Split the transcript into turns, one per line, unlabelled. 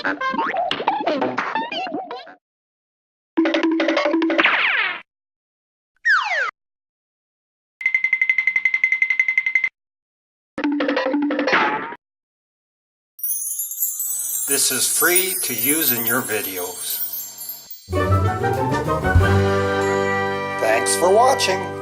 This is free to use in your videos. Thanks for watching.